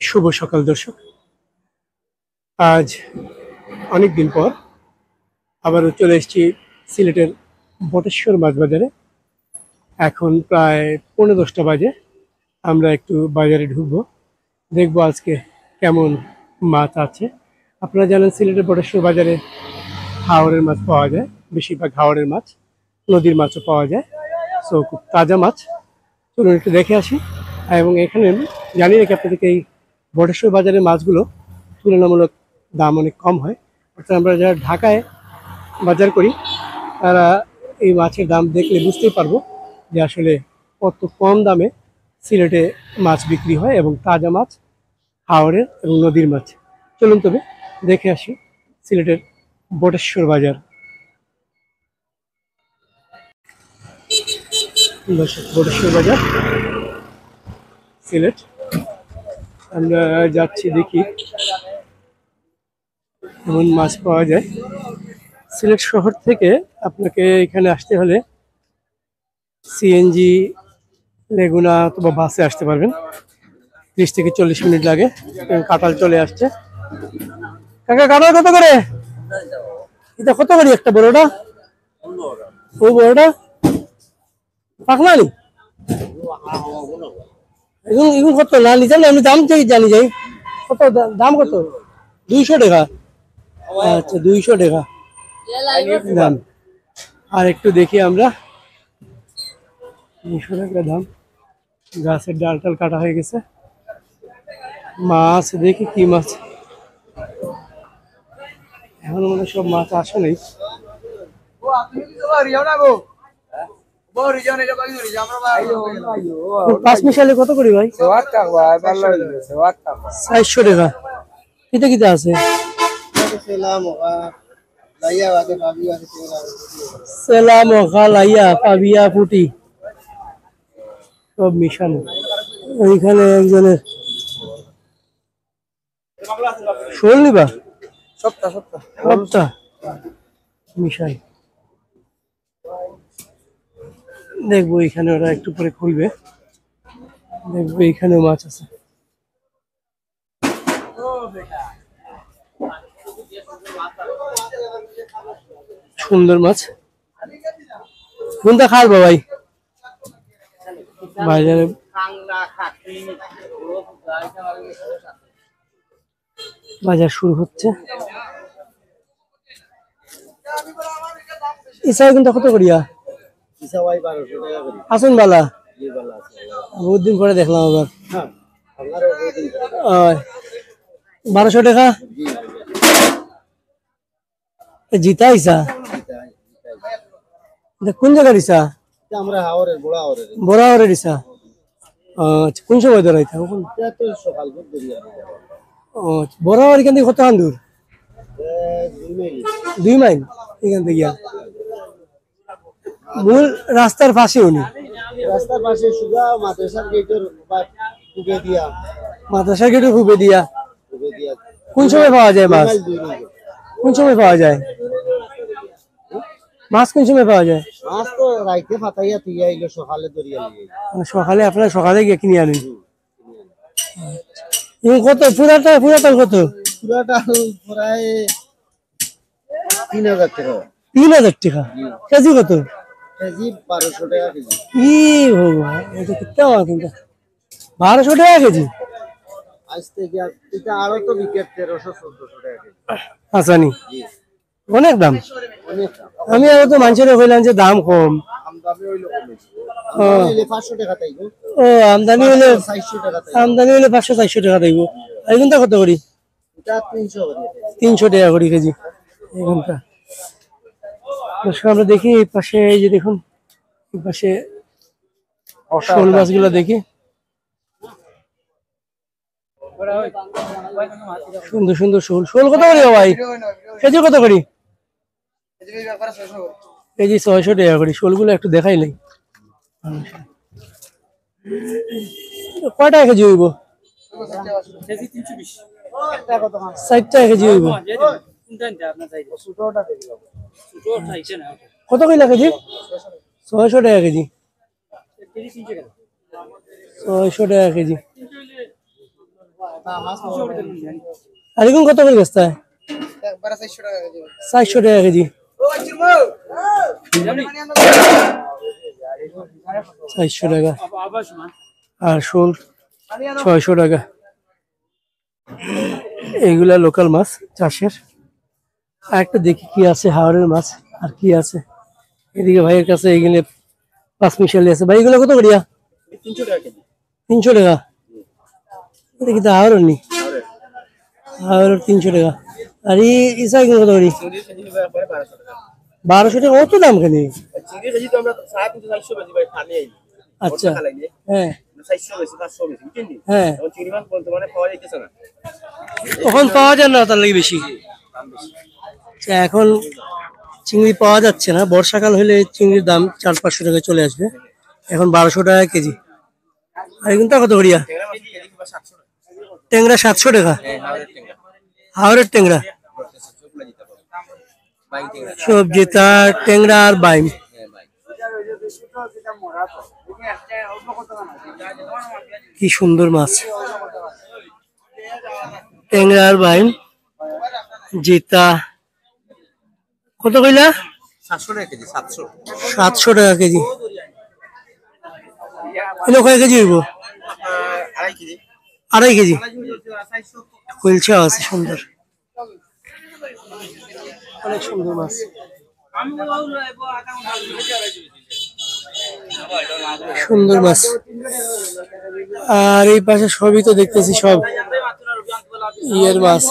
শুভ সকাল দর্শক। আজ অনেক দিন পর আবারও চলে এসেছি সিলেটের বটেশ্বর মাছ বাজারে। এখন প্রায় 10:45 বাজে। আমরা একটু বাজারে ঢুকবো, দেখবো আজকে কেমন মাছ আছে। আপনারা জানেন সিলেটের বটেশ্বর বাজারে হাওরের মাছ পাওয়া যায়, বেশিরভাগ হাওরের মাছ, নদীর মাছও পাওয়া যায়। সো খুব তাজা মাছ, চলুন একটু দেখে আসি। এবং এখানে জানি নাকি আপনাদেরকে এই বটেশ্বর বাজারের মাছগুলো তুলনামূলক দাম অনেক কম হয়। অর্থাৎ আমরা যারা ঢাকায় বাজার করি তারা এই মাছের দাম দেখলে বুঝতেই পারবো যে আসলে কত কম দামে সিলেটে মাছ বিক্রি হয়, এবং তাজা মাছ, হাওরের এবং নদীর মাছ। চলুন তবে দেখে আসি সিলেটের বটেশ্বর বাজার। বটেশ্বর বাজার সিলেট, আমরা যাচ্ছি, দেখি এমন মাছ পাওয়া যায়। সিলেট শহর থেকে আপনাকে এখানে আসতে হলে সিএনজি, লেগুনা অথবা বাসে আসতে পারবেন। 30 থেকে 40 মিনিট লাগে। কাঁঠাল চলে আসছে। কাকা, কাঁঠাল কত করে? এটা কত করে একটা বড়টা? ওই বড়টা পাকলানি এখন এখন কত? না নিজাম, আমি দাম চাই জানি যাই। কত দাম? কত? 200 টাকা। আচ্ছা, 200 টাকা দাম। আর একটু দেখি আমরা, 200 টাকা দাম। গাছের ডাল টাল কাটা হয়ে গেছে। মাছ দেখি কি মাছ, এখন মনে সব মাছ আসে নাই। পাঁচ মিশালে কত করি ভাই? 400 টাকা। কিতে কিতে আছে? সেলা, মখা, লাইয়া, পাবিয়া, পুটি সব মিশানো। ওইখানে একজনের শোল নিবা, সপ্তাহ মিশাই। দেখবো এখানে, ওরা একটু পরে খুলবে, দেখবো এখানেও মাছ আছে। সুন্দর মাছ। কোনটা খাওয়াবো ভাই বাজারে? বাজার শুরু হচ্ছে। ইসাই কোনটা কত করিয়া? আসুন বালা, বহুত দিন পরে দেখলাম আবার। 1200 টাকা। জিতা ইসা কোন জায়গার ইসা? বড় হাওরের ইসা। আচ্ছা, কোন সময় ধরাইতা? বড় হাওর এখান থেকে কত দূর? 2 মাইল এখান থেকে। মূল রাস্তার পাশে উনি? রাস্তার পাশে সুগা মাদ্রাসার গেটের হুবে দিয়া। কোন সময় পাওয়া যায় মাছ? কোন সময় পাওয়া যায় মাছ? কোন সময় পাওয়া যায় মাছ? তো রাইতে ফাটাইয়া তুই আইলো, সকালে দরিয়া নিয়ে। সকালে আপনারা সকালে গিয়ে কিনে আনেন? কত পুরাটা? পুরাটাল কত? পুরাটা প্রায় 3000 টাকা। 3000 টাকা কেজি? কত কেজি? 1200 টাকা কেজি। কি ভগবান, এটা কিত্তা মাছ? 1200 টাকা কেজি। আজ থেকে এটা আরো তো বিকেট 1300-1400 টাকা কেজি। আসানি অনেক দাম। আমি আরো তো মানুষের কইলাম যে দাম কম। আমদানি হইলে 500-400 টাকা দেবো। এগুনটা কত করি? 300 টাকা করি কেজি এগুনটা। আমরা দেখি এই পাশে, এই যে দেখুন এই পাশে শোল মাছগুলো দেখি। সুন্দর সুন্দর শোল। শোল কত করি ভাই কেজি? কত করি কেজি? 600 টাকা করি। শোলগুলো একটু দেখাই নাই। কয় টাকা কেজি হইব? 60 টাকা কেজি হইব। কত কইলা কেজি? 600 টাকা কেজি। 600 টাকা কেজি। আর এখন কত করে বেচতে হয়? 400 টাকা কেজি। 400 টাকা। আর শোল 600 টাকা। এইগুলা লোকাল মাছ চাষের। আর একটা দেখি কি আছে, হাওরের মাছ আর কি আছে। এদিকে ভাইয়ের কাছে এগুলো 5 মিশালি আছে। ভাই এগুলো কত করিয়া? 300 টাকা কেজি। 300 টাকা। এটা কি হাওরের নি? হাওরের 300 টাকা। আর ইসা কত করি? 1200 টাকা। অত দাম কেন? চিংড়ি কেজি তো আমরা 350 400 বেশি ভাই খালি এই। আচ্ছা। হ্যাঁ 400 বেশি 500 বেশি বুঝছেন? হ্যাঁ। এখন চিংড়ি মাছ বর্তমানে পাওয়া যাইতেছে না। তখন পাওয়া যায় না, তার লাগে বেশি। আচ্ছা, এখন চিংড়ি পাওয়া যাচ্ছে না। বর্ষাকাল হলে চিংড়ির দাম 400-500 টাকা চলে আসবে। এখন 1200 টাকা কেজি। আর এগুনটা কত করিয়া? ট্যাংরা 700 টাকা। হাওরের ট্যাংরা। সবজি তার ট্যাংরা আর বাইম। কি সুন্দর মাছ। ট্যাংরা আর বাইম। জিতা কত কইলা? 700 টাকা কেজি। 700 টাকা কেজি। এগুলো কয় কেজি হইব? 2.5 কেজি। 2.5 কেজি। কুলচা আছে সুন্দর। অনেক সুন্দর মাছ। সুন্দর মাছ। আর এই পাশে সবই তো দেখতেছি সব ইয়ের মাছ।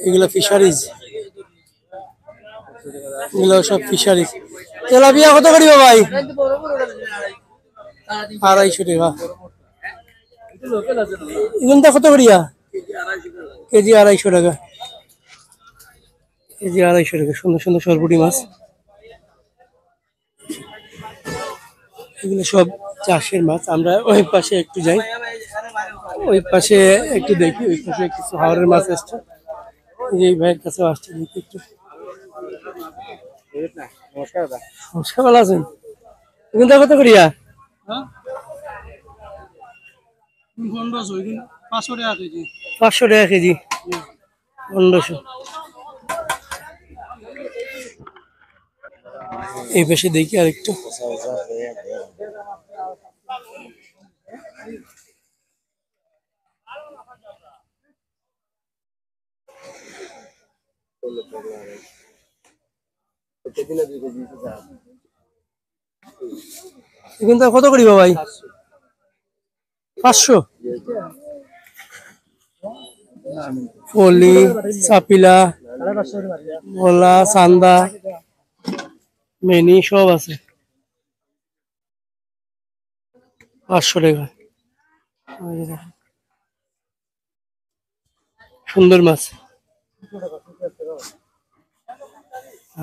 এগুলো ফিশারিজ। এগুলো সব ফিশারিজ। তেলাপিয়া কত করিব ভাই? 250 টাকা। এগুলো কত করিয়া? কেজি 250 টাকা। কেজি 250 টাকা। সুন্দর সুন্দর সরপুটি মাছ। এগুলো সব চাষের মাছ। আমরা ওই পাশে একটু যাই, ওই পাশে একটু দেখি। ওই পাশে কিছু হাওরের মাছ আসছে। এই ভাইয়ের কাছে আসছে দেখি একটু। নমস্কার, ভালো আছেন? এগুলো কত করিয়া? 500 টাকা কেজি। 1500। এই পাশে দেখি আর একটু। এখানটা কত করিব ভাই? 500। পলি, চাপিলা, ভোলা, চান্দা, মেনি সব আছে। 500 টাকা। সুন্দর মাছ।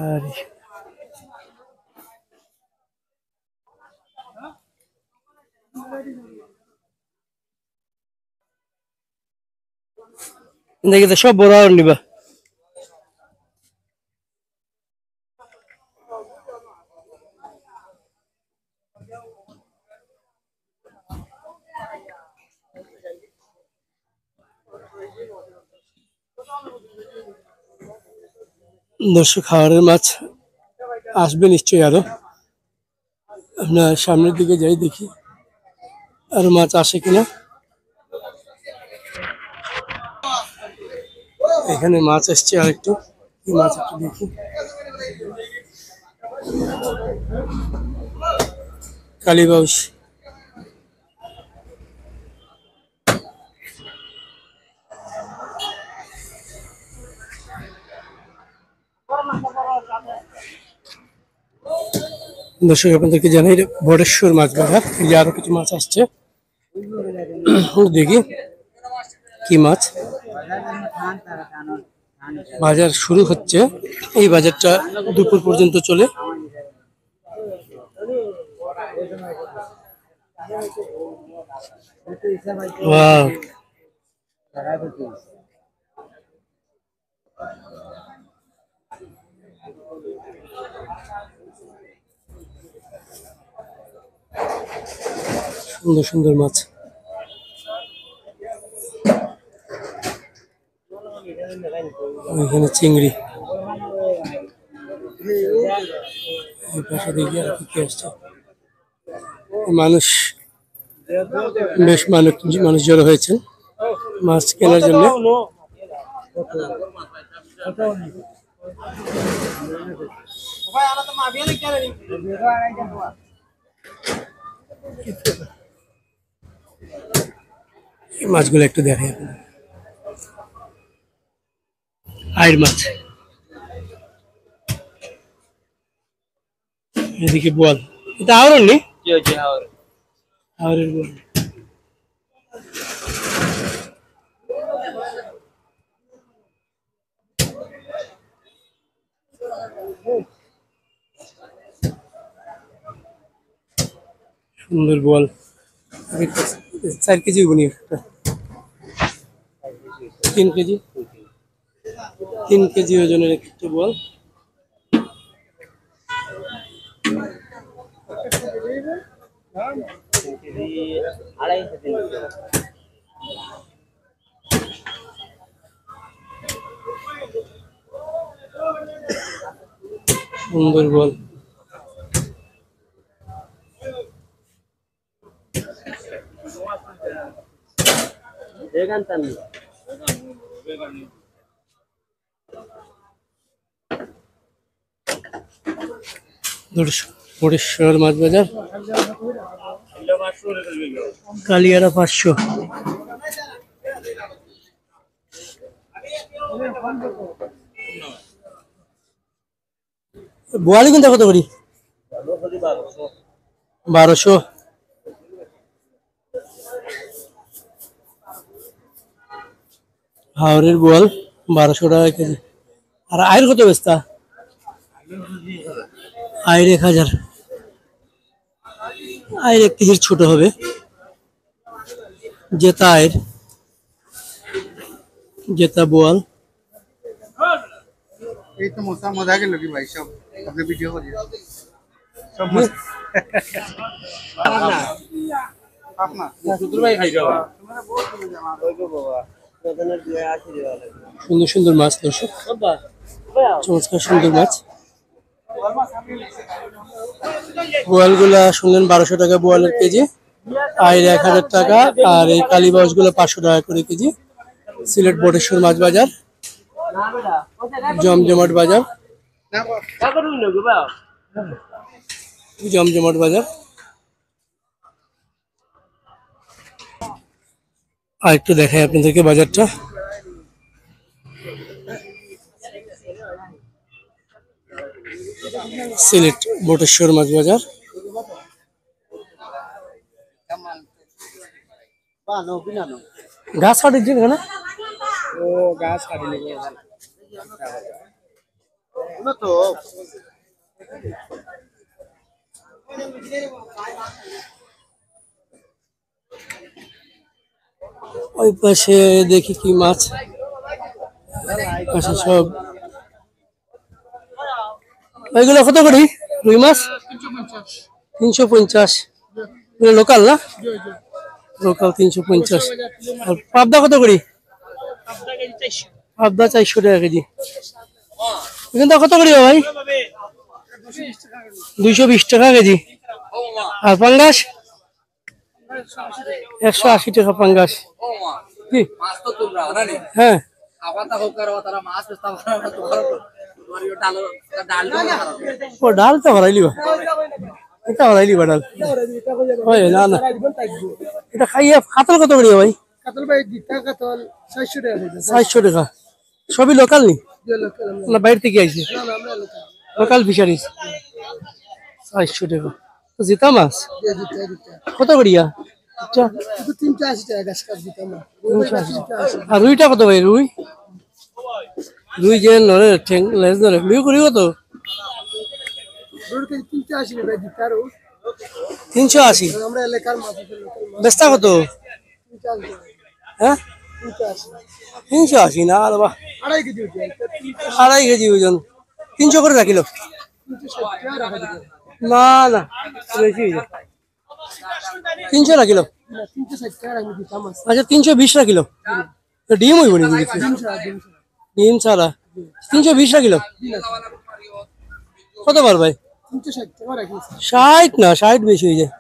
আর দেখি তো সব বড় আর নিবা। দর্শক, খাবারের মাছ আসবে নিশ্চয়ই আরো। আমরা সামনের দিকে যাই, দেখি আরো মাছ আসে কিনা। এখানে মাছ আসছে আর একটু। মাছ একটু দেখি। কালীবাউস। দর্শক, আপনাদেরকে জানাই বটেশ্বর মাছ বাজার। এই যে আরো কিছু মাছ আসছে, দেখি কি মাছ। বাজার শুরু হচ্ছে। এই বাজারটা দুপুর পর্যন্ত চলে। ওয়াও, সুন্দর সুন্দর মাছ। এখানে চিংড়ি, এই পাশে দেখি আর কি কি আসছে। মানুষ, বেশ মানুষ জড়ো হয়েছে মাছ কেনার জন্য। এই মাছগুলো একটু দেখে, আইড় মাছ, এদিকে বোয়াল, এটা আওড় নি, আওড়ের বোয়াল। সুন্দর বোয়াল, 4 কেজি বনি, 3 কেজি, 3 কেজি ওজনের একটা বোয়াল। সুন্দর বোয়াল, বটেশ্বর মাছ বাজার, কালিয়ারা 500, বোয়ালি কিন্তু কত করি? 1200। হাওড়ের বোয়াল 1200 টাকা কেজি। আর আয়ের কত বেচতা? আয়ের 1000। আয়ের 1 কেজির ছোট হবে, জেতা আয়ের, জেতা বোয়াল। এই তো মজা গেল কি ভাই, সব আপনি ভিডিও করিয়ে সব আপনার সুন্দর সুন্দর মাছ দর্শক, চমৎকার সুন্দর মাছ। বোয়ালগুলা শুনলেন 1200 টাকা বোয়ালের কেজি, আয়ের 1000 টাকা, আর এই কালীবাউস গুলো 500 টাকা করে কেজি। সিলেট বটেশ্বর মাছ বাজার, জমজমাট বাজার, জমজমাট বাজার। আর একটু দেখাই আপনাদেরকে বাজারটা। সিলেট বটেশ্বর মাছ বাজার। গাছ কাটিছেন কেন? ও গাছ কাটি তো ওই পাশে দেখি কি মাছ, পাশে সব। ওইগুলো কত করি রুই মাছ? 350। লোকাল না? লোকাল 350। আর পাবদা কত করি? পাবদা 400 টাকা কেজি। এখানটা কত করি ভাই? 220 টাকা কেজি। আর পাঙ্গাস? 180 টাকা পাঙ্গাস। কি? হ্যাঁ, ও ডাল তো হরাইলি বা, এটা হরাইলি বা ডাল। হয় না না, এটা খাইয়ে। কাতল কত করি ভাই? কাতল ভাই দিতা কাতল 400 টাকা। 400 টাকা। সবই লোকাল নি না বাইরে থেকে আইছে? Local fisheries. 400 টাকা। তো জিতা মাছ কত করিয়া? আচ্ছা, 380 টাকা গাছ কাট দিতাম না। আর রুইটা কত ভাই? রুই, রুই যে নরে ঠ্যাং লেজ ধরে, রুই করি কত? 380 টাকা দিতা। 380। আমরা এলাকার মাছ বেচতা কত? হ্যাঁ, 380 না? আর বাহ, 2.5 কেজি 2.5 কেজি ওজন। 300 করে রাখিল। 360 টাকা রাখা দিবে না না, বেশি হয়ে যায়। 300 রাখিল। 360 টাকা রাখা দিতাম। আচ্ছা, 320 রাখিল। ডিম হইব নি? 300 ডিম ছাড়া 320 টাকা কিলো। কতবার ভাই? 60 না, 60 বেশি হয়ে যায়।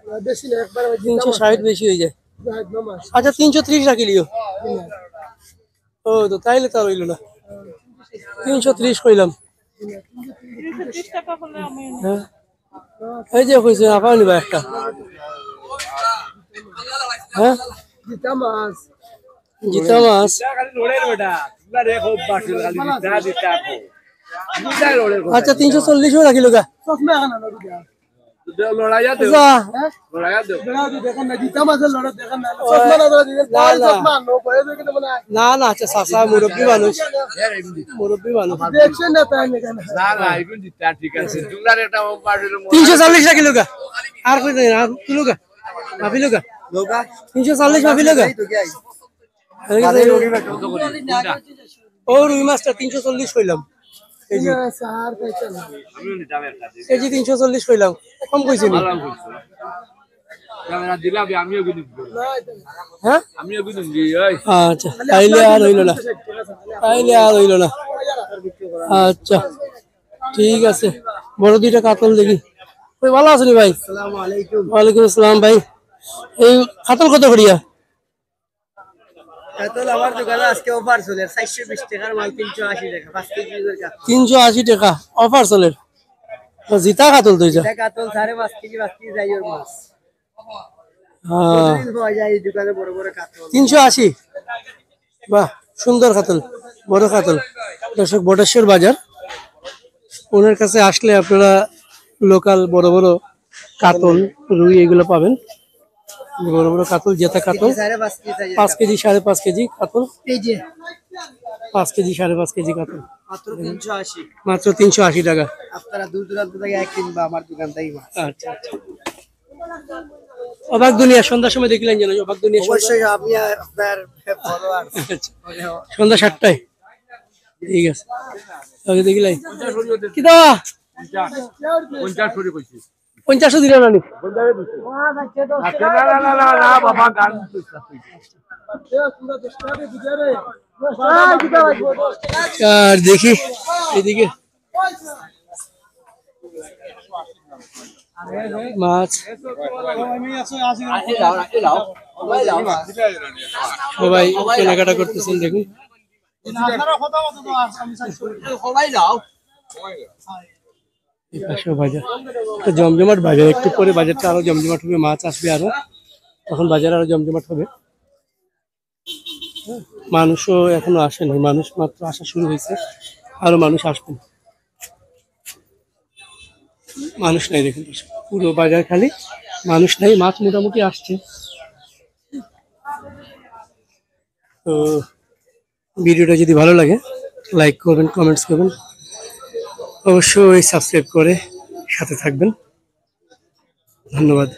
360 বেশি হয়ে যায়। আচ্ছা 330 টাকা কিলো। ও তো তাইলে তো আর হইলো না। 330 কইলাম। হ্যাঁ এই যে কইছে আপনি নিবা একটা। হ্যাঁ জিতা মাছ। আচ্ছা 340 টাকা কিলো গা। না না আচ্ছা চাচা মুরব্বী মানুষ, মুরব্বী মানুষ। 340 টাকা কিলো গা। আর কই কিলো গা মাপিলো গা 340 মাপিলো গা। ও রুই মাছটা 340 কইলাম কেজি। কেজি 340 কইলাম, কম কইছি নি? হ্যাঁ আচ্ছা তাইলে আর হইল না, তাইলে আর হইল না। আচ্ছা ঠিক আছে, বড় দুইটা কাতল দেখি। ভালো আছেন ভাই? ওয়ালাইকুম আসসালাম ভাই। এই কাতল কত করিয়া? আমার দোকানে আজকে অফার চলে 420 টাকার মাল 380 টাকা 5 কেজি করে কাতল। 380 টাকা অফার চলে। জিতা কাতল তো এটা কাতল 5.5 কেজি 5 কেজি যাই ওর মাছ। হ্যাঁ পাওয়া যায় এই দোকানে বড় বড় কাতল 380। বাহ সুন্দর কাতল, বড় কাতল। দর্শক বটেশ্বর বাজার, ওনার কাছে আসলে আপনারা লোকাল বড় বড় কাতল রুই এগুলো পাবেন। বড় বড় কাতল, জেতা কাতল 5.5 কেজি যাই 5 কেজি 5.5 কেজি কাতল, এই যে 5 কেজি 5.5 কেজি কাতল মাত্র 380। মাত্র 380 টাকা। আপনারা দূর দূরান্ত থেকে এক কিনবা আমার দোকান থেকে মাছ। আচ্ছা আচ্ছা। অবাক দুনিয়া সন্ধ্যার সময় দেখলেন যেন? অবাক দুনিয়া অবশ্যই আমি আপনার ফলোয়ার। সন্ধ্যা 7টায়। ঠিক আছে ওকে দেখলাই কি দা 50 দিলে না নি? আর দেখি এদিকে মাছ সবাই কেনাকাটা করতেছেন দেখুন। বাজার জমজমাট বাজার, একটু পরে বাজারটা আরো জমজমাট হবে, মাছ আসবে আরো, তখন বাজার আরো জমজমাট হবে। মানুষও এখনো আসে নাই, মানুষ মাত্র আসা শুরু হয়েছে, আরো মানুষ আসবেন। মানুষ নাই দেখুন, পুরো বাজার খালি, মানুষ নাই, মাছ মোটামুটি আসছে। তো ভিডিওটা যদি ভালো লাগে লাইক করবেন, কমেন্টস করবেন, অবশ্যই সাবস্ক্রাইব করে সাথে থাকবেন। ধন্যবাদ।